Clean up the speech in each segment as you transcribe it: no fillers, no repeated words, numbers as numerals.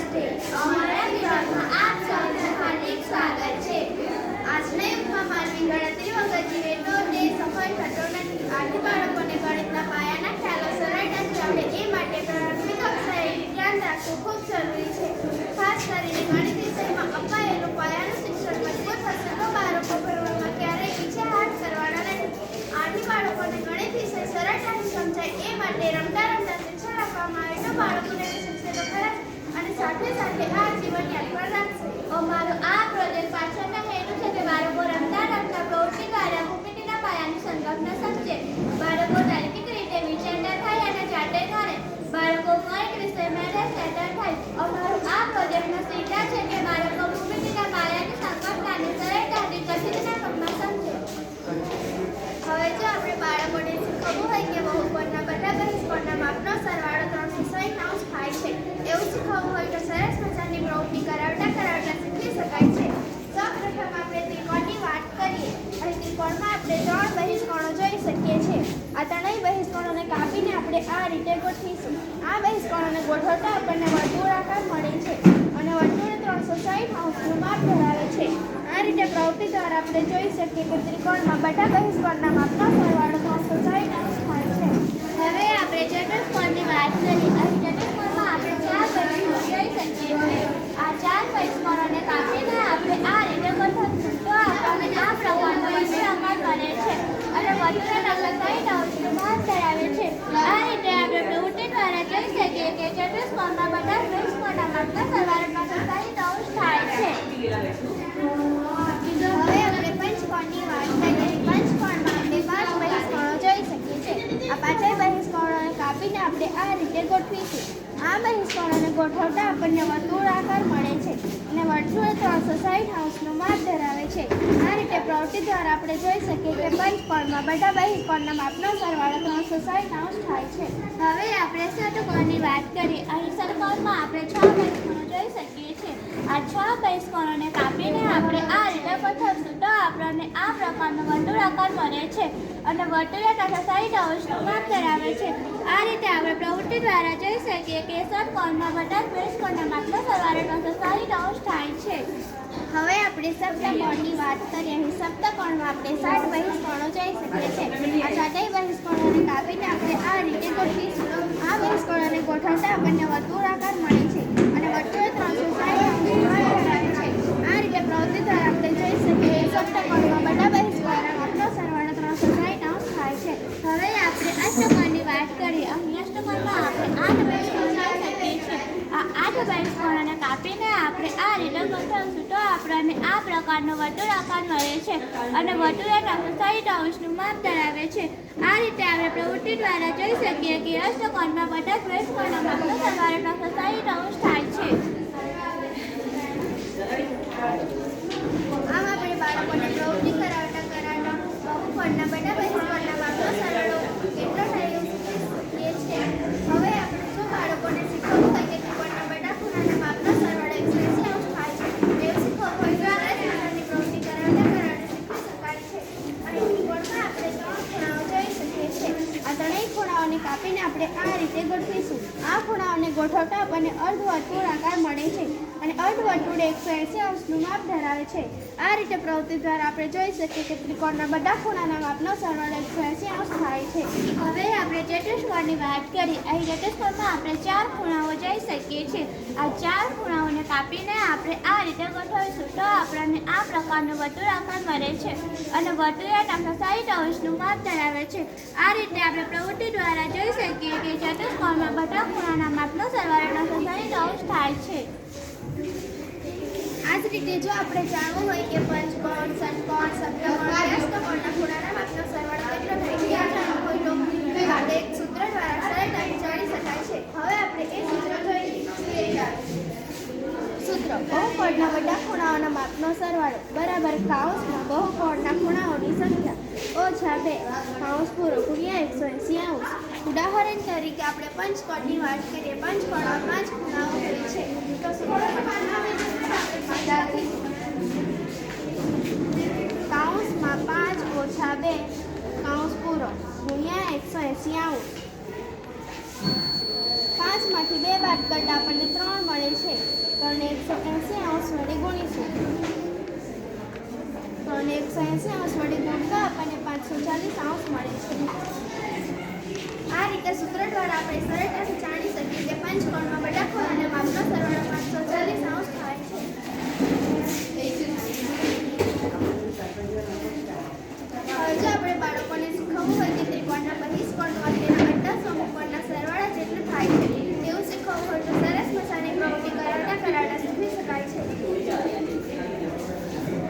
નમસ્તે. અમારા વિભાગમાં આપ સૌનું હાર્દિક સ્વાગત છે. આજના યુગમાં માનવી ગણતરી વગર જીવે તો તે સફળ થતો નથી. આથી બાળકોને ગણિતના પાયાના ખ્યાલો સરળતાથી આવડે એ માટે પ્રાથમિક કક્ષાએ ધ્યાન રાખવું ખૂબ જરૂરી છે. ખાસ કરીને ગણિત વિષયમાં અપાયેલું પાયાનું શિક્ષણ મજબૂત હશે તો બાળકો ભણવામાં ક્યારેય પીછેહાટ કરવાના નથી. આથી બાળકોને ગણિત વિષય સરળતાથી સમજાય એ માટે રમતા રમતા શિક્ષણ આપવામાં આવે તો બાળકોને અને સાથે સાથે આ જીવન યાદ પણ રાખશે. અમારો આ પ્રોજેક્ટ પાછળનો હેતુ છે કે બાળકો રમતા રમતા પ્રવૃત્તિ દ્વારા ભૂમિતિના પાયાની સંકલ્પના સમજે, બાળકો તાર્કિક રીતે વિચારતા થાય અને જાતે કરે, બાળકો ગણિત વિષયમાં રસ લેતા થાય. અમારો આ પ્રોજેક્ટનો સિદ્ધાંત છે કે બાળકો ભૂમિતિના પાયાની સંકલ્પનાને સરળતાથી કઠિનના પગમાં સમજે. હવે જો આપણે બાળકોને શીખવવું હોય કે બહુકોણના બધા બહિષ્કોણના માપનો સરવાળો 360 થાય છે એવું શીખવવું હોય તો સરસ મજાની પ્રવૃત્તિ કરાવતા શીખી શકાય છે. સૌપ્રથમ આપણે ત્રિકોણની વાત કરીએ. અહીં ત્રિકોણમાં આપણે 3 બહિષ્કોણો જોઈ શકીએ છીએ. આ ત્રણેય બહિષ્કોણોને કાપીને આપણે આ રીતે ગોઠવીશું. આ બહિષ્કોણોને ગોઠવતા આપણને વર્તુળાકાર મળે છે અને વર્તુળ 360°નું માપ ધરાવે છે. આ રીતે પ્રવૃત્તિ દ્વારા આપણે જોઈ શકીએ કે ત્રિકોણમાં બધા બહિષ્કોણના માપનો સરવાળો 360° થાય છે. હવે આપણે ચતુષ્કોણની વાત કરીએ. અહીં ચતુષ્કોણમાં આપણે 4 બહિષ્કોણો જોઈ શકીએ છીએ. આ 4 બહિષ્કોણોને કાપીને આપણે આ રીતે ગોઠવીશું તો આપણને આ પ્રકારનો વર્તુળાકાર મળે છે અને વર્તુળ 360°નું માપ ધરાવે છે. આ રીતે આપણે પ્રવૃત્તિ દ્વારા જોઈ શકીએ કે ચતુષ્કોણમાં બધા બહિષ્કોણના માપનો સરવાળો 360° થાય છે. હવે આપણે પંચકોણની વાત કરીએ. પંચકોણમાં આપણે 5 બહિષ્કોણો જોઈ શકીએ છીએ. આ 5 બહિષ્કોણોને કાપીને આપણે આ રીતે ગોઠવીશું. આ બહિષ્કોણોને ગોઠવતા આપણને વર્તુળાકાર મળે છે અને વર્તુળ 360°નું માપ ધરાવે છે. આ રીતે પ્રવૃત્તિ દ્વારા આપણે જોઈ શકીએ કે પંચકોણમાં બધા બહિષ્કોણના માપનો સરવાળો 360° થાય છે. હવે આપણે ષટ્કોણની વાત કરીએ. અહીં ષટ્કોણમાં આપણે 6 બહિષ્કોણો જોઈ શકીએ છીએ. આ 6 બહિષ્કોણોને કાપીને આપણે આ રીતે ગોઠવશું તો આપણને આ પ્રકારનો વર્તુળાકાર મળે છે અને વર્તુળ 360°નું માપ ધરાવે છે. આ રીતે આપણે પ્રવૃત્તિ દ્વારા જોઈ શકીએ કે ષટ્કોણમાં બધા બહિષ્કોણના માપનો સરવાળો 360° થાય છે. હવે આપણે સપ્તકોણની વાત કરીએ. અહીં સપ્તકોણમાં આપણે 7 બહિષ્કોણો જોઈ શકીએ છીએ. આ 7 બહિષ્કોણોને કાપીને આપણે આ રીતે ગોઠવીશું. આ બહિષ્કોણોને ગોઠવતા આપણને વર્તુળાકાર મળે છે અને વર્તુળ 360°નું માપ ધરાવે છે. આ રીતે પ્રવૃત્તિ દ્વારા આપણે જોઈ શકીએ કે સપ્તકોણમાં બધા બહિષ્કોણના માપનો સરવાળો 360° થાય છે. હવે આપણે અષ્ટકોણની વાત કરીએ. અહીં અષ્ટકોણમાં આપણે 8 બહિષ્કોણો જોઈ શકીએ છીએ. આ 8 બહિષ્કોણોને કાપીને આપણે આ રીતે ગોઠવશું તો આપણને આ પ્રકારનો વર્તુળાકાર મળે છે અને વર્તુળ 360°નું માપ ધરાવે છે. આ રીતે આપણે પ્રવૃત્તિ દ્વારા જોઈ શકીએ કે અષ્ટકોણમાં બધા બહિષ્કોણના માપનો સરવાળો 360° થાય છે. આમ આપણે બાળકોને પ્રવૃત્તિ કરાવતા બહુકોણના બધા બહિષ્કોણના માપનો સરવાળો કેટલો થાય એવું શીખીએ છીએ. હવે આપણે જો બાળકોને શીખવવું હોય કે ત્રિકોણના બધા ખૂણાના માપનો સરવાળો 180° થાય છે એવું શીખવવું હોય તો આ પ્રકારની પ્રવૃત્તિ કરાવતા શીખી શકાય છે. અને ત્રિકોણમાં આપણે 3 ખૂણાઓ જોઈ શકીએ છીએ. આ ત્રણેય ખૂણાઓને કાપીને આપણે આ રીતે ગોઠવીશું. આ ખૂણાઓને ગોઠવતા આપણને અર્ધવર્તુળાકાર મળે છે અને અર્ધવર્તુળ 180°નું માપ ધરાવે છે. આ રીતે પ્રવૃત્તિ દ્વારા આપણે જોઈ શકીએ કે ત્રિકોણના બધા ખૂણાના માપનો સરવાળો 180° થાય છે. હવે આપણે ચતુષ્કોણની વાત કરીએ. અહીં ચતુષ્કોણમાં આપણે 4 ખૂણાઓ જોઈ શકીએ છીએ. આ 4 ખૂણાઓને કાપીને આપણે આ રીતે ગોઠવીશું તો આપણને આ પ્રકારનો વર્તુળાકાર મળે છે અને વર્તુળ 360°નું માપ ધરાવે છે. આ રીતે આપણે પ્રવૃત્તિ દ્વારા જોઈ શકીએ કે ચતુષ્કોણમાં બધા ખૂણાના માપનો સરવાળો 360° થાય છે. આ જ રીતે જો આપણે જાણવું હોય કે પંચકોણ, ષટકોણ, સપ્તકોણ, અષ્ટકોણના ખૂણાના માપનો સરવાળો કેટલો થાય છે જાણવું હોય તો આપણે એક સૂત્ર દ્વારા સરળતાથી જાણી શકાય છે. હવે આપણે એ સૂત્ર જોઈએ. સૂત્ર: બહુકોણના બધા ખૂણાઓના માપનો સરવાળો બરાબર કાઉન્સમાં બહુકોણના ખૂણાઓની સંખ્યા ઓછા 2 કાઉન્સ પૂરો ગુણ્યા 180°. ઉદાહરણ તરીકે આપણે પંચકોણની વાત કરીએ. પંચકોણમાં 5 ખૂણાઓ હોય છે તો કાઉન્સમાં 5 ઓછા 2 કાઉન્સ પૂરો ગુણ્યા 180°. 5માંથી 2 બાદ કરતા આપણને 3 મળે છે. સૂત્ર દ્વારા આપણે સરળતાથી જાણી શકીએ કે પંચકોણમાં બધા ખૂણાના માપનો સરવાળો 540 અંશ થાય છે. હવે જો આપણે બાળકોને શીખવવું હોય કે ત્રિકોણના બહિષ્કોણમાં તેના અડધા સમકોણના સરવાળા જેટલું થાય છે તેવું શીખવવું હોય તો સરસ મજાની પ્રવૃત્તિ કરાવતા શીખવી શકાય છે.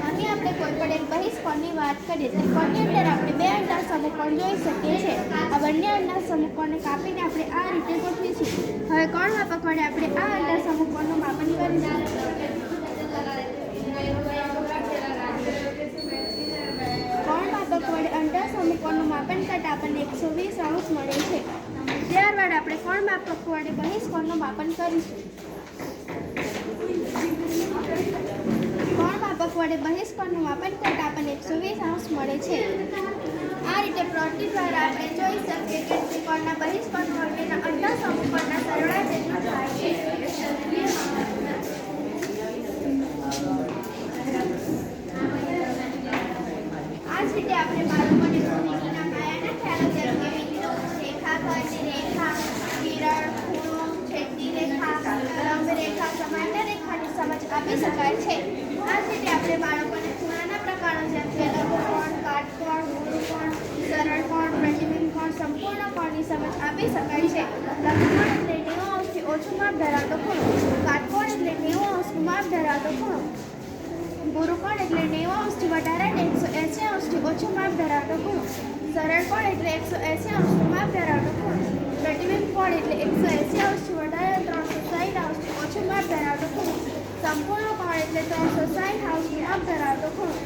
અહીં આપણે કોઈ પણ એક બહિષ્કોણની વાત કરીએ. ત્રિકોણની અંદર આપણે બે અડધા સમકોણ જોઈ શકીએ છીએ. આ બંને અડધા સમકોણને કાપીને આપણે આ રીતે ગોઠવીશું. હવે કોણ માપક વડે આપણે આ અડધા સમકોણનું માપન કરીશું. કોણ માપક વડે અડધા સમકોણનું માપન કરતા આપણને 120 અંશ મળે છે. ત્યારબાદ આપણે કોણ માપક વડે બહિષ્કોણનું માપન કરીશું. કોણ માપક વડે બહિષ્કોણનું માપન કરતા આપણને 120 અંશ મળે છે. આ રીતે પ્રવૃત્તિ દ્વારા આપણે જોઈ શકીએ કે ત્રિકોણના બહિષ્કોણ હોય તેના અડધા સમકોણના સરવાળા જેટલું થાય છે. આ જ રીતે આપણે બાળકોને ભૂમિતિના પાયાના ખ્યાલો જેમ કે બિંદુ, રેખાખંડ, રેખા, કિરણ, ખૂણો, છેદતી રેખા, લંબ રેખા, સમાંતર રેખાની સમજ આપી શકાય છે. આ જ રીતે આપણે બાળકોને ખૂણાના પ્રકારો જેમ કે લઘુકોણ, કાટકોણ, ગુરુકોણ, સરળ કોણ, પ્રતિબિંબ કોણ, સંપૂર્ણ કોણની સમજ આપી શકાય છે. લઘુકોણ એટલે 90 અંશથી ઓછું માપ ધરાવતો ખૂણો. કાટકોણ એટલે 90 અંશનું માપ ધરાવતો ખૂણો. ગુરુકોણ એટલે 90 અંશથી વધારે 180 અંશથી ઓછું માપ ધરાવતો ખૂણો. સરળ કોણ એટલે 180 અંશનું માપ ધરાવતો ખૂણો. પ્રતિબિંબ કોણ એટલે 180 અંશથી વધારે 360 અંશથી ઓછું માપ ધરાવતો ખૂણો. સંપૂર્ણ કોણ એટલે 360 અંશનું માપ ધરાવતો ખૂણો.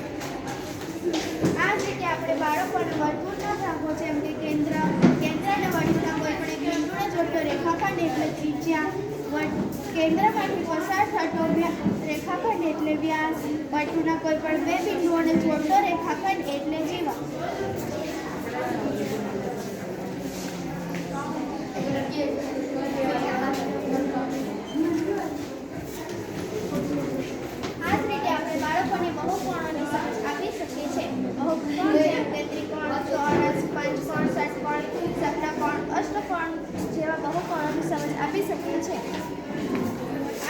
આ જ રીતે આપણે બાળકોને વર્તુળના ભાગો જેમ કે કેન્દ્ર અને વર્તુળના કોઈ પણ એક બિંદુને જોડતો રેખાખંડ એટલે ત્રિજ્યા, કેન્દ્રમાંથી પસાર થતો રેખાખંડ એટલે વ્યાસ, વર્તુળના કોઈ પણ બે બિંદુઓને જોડતો રેખાખંડ એટલે જીવા. આ જ રીતે આપણે બાળકોને બહુકોણોની સમજ આપી શકીએ છીએ. બહુકોણ જેમ કે ત્રિકોણ, ચોરસ, પંચકોણ, ષટકોણ, સપ્તકોણ, અષ્ટકોણ જેવા બહુકોણોની સમજ આપી શકીએ છીએ.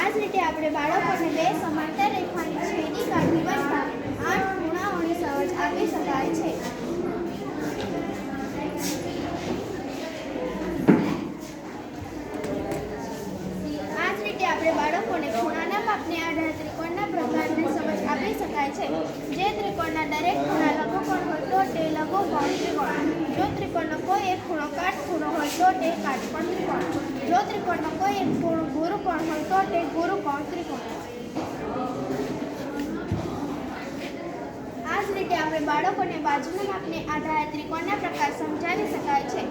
આ જ રીતે આપણે બાળકોને બે સમાંતર રેખાની છેદીકાથી બનતા 8 ખૂણાઓની સમજ આપી શકાય છે. આ જ રીતે આપણે બાળકોને ખૂણાના માપને આધારે ત્રિકોણના પ્રકારની સમજ આપી શકાય છે. જે ત્રિકોણના દરેક ખૂણા લઘુકોણ હોય તો તે લઘુકોણ ત્રિકોણ. જો ત્રિકોણનો કોઈ એક ખૂણો કાટખૂણો હોય તો તે કાટકોણ ત્રિકોણ. જો ત્રિકોણનો કોઈ એક ખૂણો ગુરુકોણ હોય તો તે ગુરુકોણ ત્રિકોણ. આ જ રીતે આપણે બાળકોને બાજુના માપને આધારે ત્રિકોણના પ્રકાર સમજાવી શકાય છે.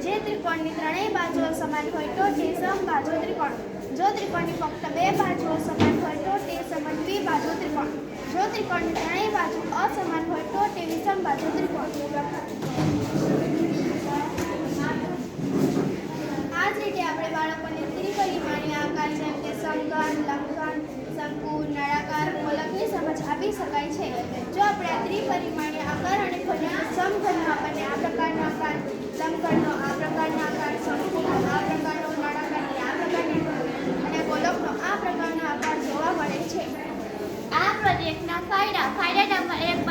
જે ત્રિકોણની ત્રણેય બાજુઓ સમાન હોય તો તે સમબાજુ ત્રિકોણ. જો ત્રિકોણની ફક્ત બે બાજુઓ સમાન હોય તો તે સમદ્વિબાજુ ત્રિકોણ. જો ત્રિકોણની ત્રણેય બાજુ અસમાન હોય તો તે વિષમબાજુ ત્રિકોણ. આ જ રીતે આપણે બાળકોને ત્રિપરિમાણીય આકાર જેમ કે સમઘન, લંબઘન, શંકુ, નળાકાર, ગોલકની સમજ આપી શકાય છે. જો આપણે આ ત્રિપરિમાણીય આકાર અને સમઘનનો આપણને આ પ્રકારનો આકાર, લંબઘનનો આ પ્રકારનો આકાર, શંકુનો આ પ્રકારનો, નળાકારની આ પ્રકારની અને ગોલકનો આ પ્રકારનો આકાર જોવા મળે છે. આ પ્રોજેક્ટના ફાયદા નંબર 1